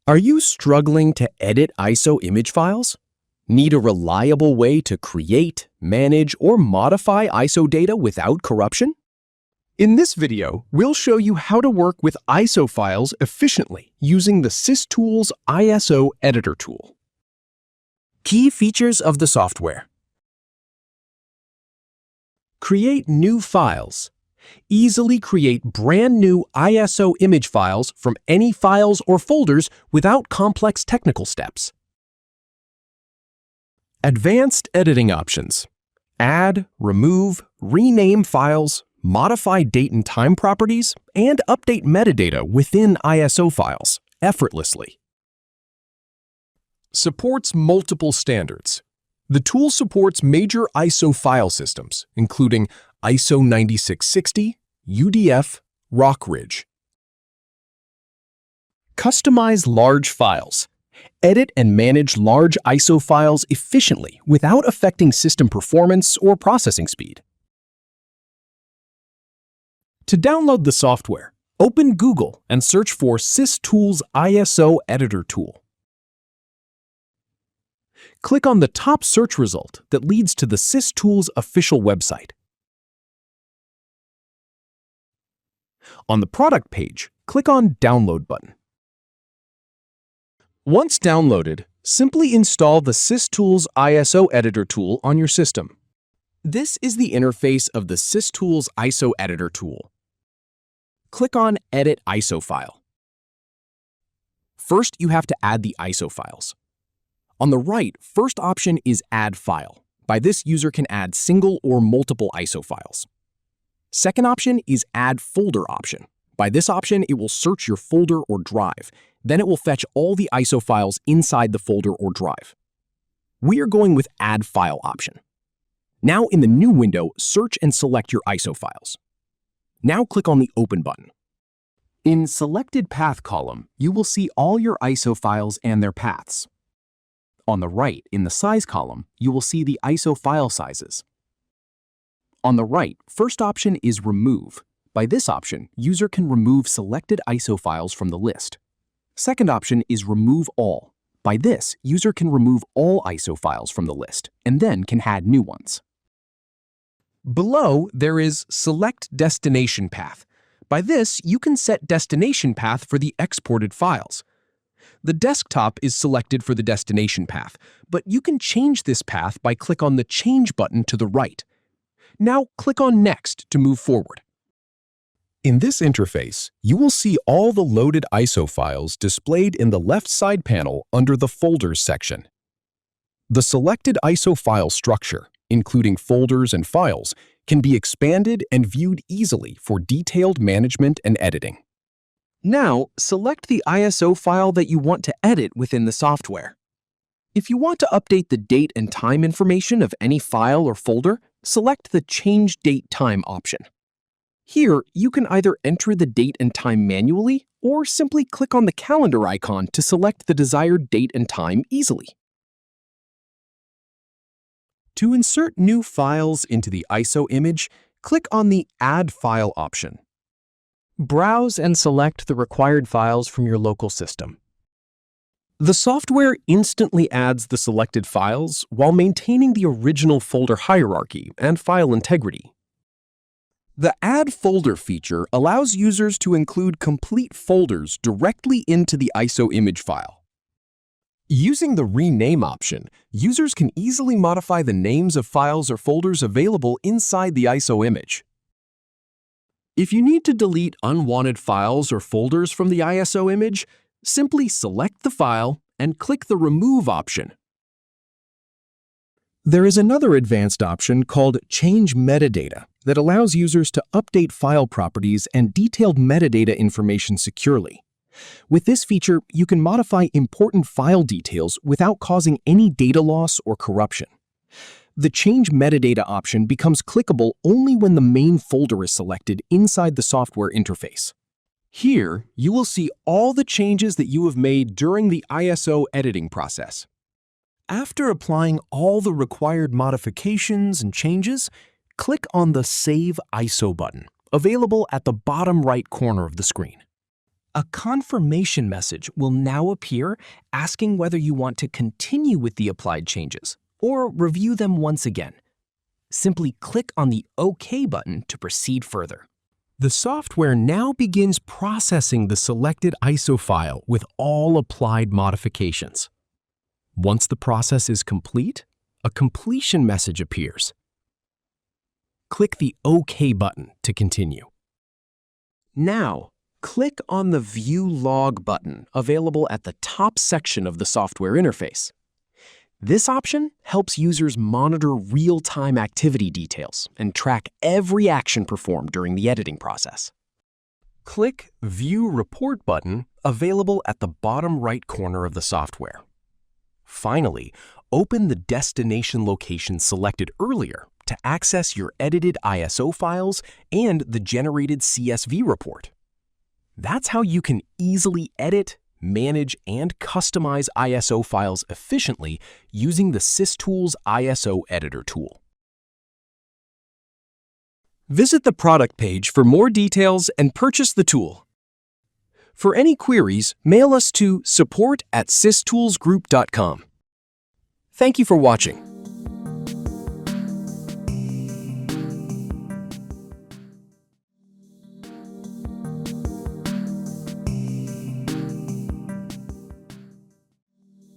Are you struggling to edit ISO image files? Need a reliable way to create, manage, or modify ISO data without corruption? In this video, we'll show you how to work with ISO files efficiently using the SysTools ISO Editor tool. Key features of the software. Create new files. Easily create brand new ISO image files from any files or folders without complex technical steps. Advanced editing options. Add, remove, rename files, modify date and time properties, and update metadata within ISO files effortlessly. Supports multiple standards. The tool supports major ISO file systems, including ISO 9660, UDF, Rockridge. Customize large files. Edit and manage large ISO files efficiently without affecting system performance or processing speed. To download the software, open Google and search for SysTools ISO Editor tool. Click on the top search result that leads to the SysTools official website. On the product page, click on Download button. Once downloaded, simply install the SysTools ISO Editor tool on your system. This is the interface of the SysTools ISO Editor tool. Click on Edit ISO File. First, you have to add the ISO files. On the right, first option is Add File. By this, user can add single or multiple ISO files. Second option is Add Folder option. By this option, it will search your folder or drive. Then it will fetch all the ISO files inside the folder or drive. We are going with Add File option. Now in the new window, search and select your ISO files. Now click on the Open button. In Selected Path column, you will see all your ISO files and their paths. On the right, in the Size column, you will see the ISO file sizes. On the right, first option is Remove. By this option, user can remove selected ISO files from the list. Second option is Remove All. By this, user can remove all ISO files from the list and then can add new ones. Below, there is Select Destination Path. By this, you can set destination path for the exported files. The desktop is selected for the destination path, but you can change this path by click on the Change button to the right. Now click on Next to move forward. In this interface, you will see all the loaded ISO files displayed in the left side panel under the Folders section. The selected ISO file structure, including folders and files, can be expanded and viewed easily for detailed management and editing. Now, select the ISO file that you want to edit within the software. If you want to update the date and time information of any file or folder, select the Change Date Time option. Here, you can either enter the date and time manually or simply click on the calendar icon to select the desired date and time easily. To insert new files into the ISO image, click on the Add File option. Browse and select the required files from your local system. The software instantly adds the selected files while maintaining the original folder hierarchy and file integrity. The Add Folder feature allows users to include complete folders directly into the ISO image file. Using the Rename option, users can easily modify the names of files or folders available inside the ISO image. If you need to delete unwanted files or folders from the ISO image, simply select the file and click the Remove option. There is another advanced option called Change Metadata that allows users to update file properties and detailed metadata information securely. With this feature, you can modify important file details without causing any data loss or corruption. The Change Metadata option becomes clickable only when the main folder is selected inside the software interface. Here, you will see all the changes that you have made during the ISO editing process. After applying all the required modifications and changes, click on the Save ISO button, available at the bottom right corner of the screen. A confirmation message will now appear asking whether you want to continue with the applied changes or review them once again. Simply click on the OK button to proceed further. The software now begins processing the selected ISO file with all applied modifications. Once the process is complete, a completion message appears. Click the OK button to continue. Now, click on the View Log button available at the top section of the software interface. This option helps users monitor real-time activity details and track every action performed during the editing process. Click View Report button available at the bottom right corner of the software. Finally, open the destination location selected earlier to access your edited ISO files and the generated CSV report. That's how you can easily edit, manage, and customize ISO files efficiently using the SysTools ISO Editor tool. Visit the product page for more details and purchase the tool. For any queries, mail us to support@systoolsgroup.com. Thank you for watching.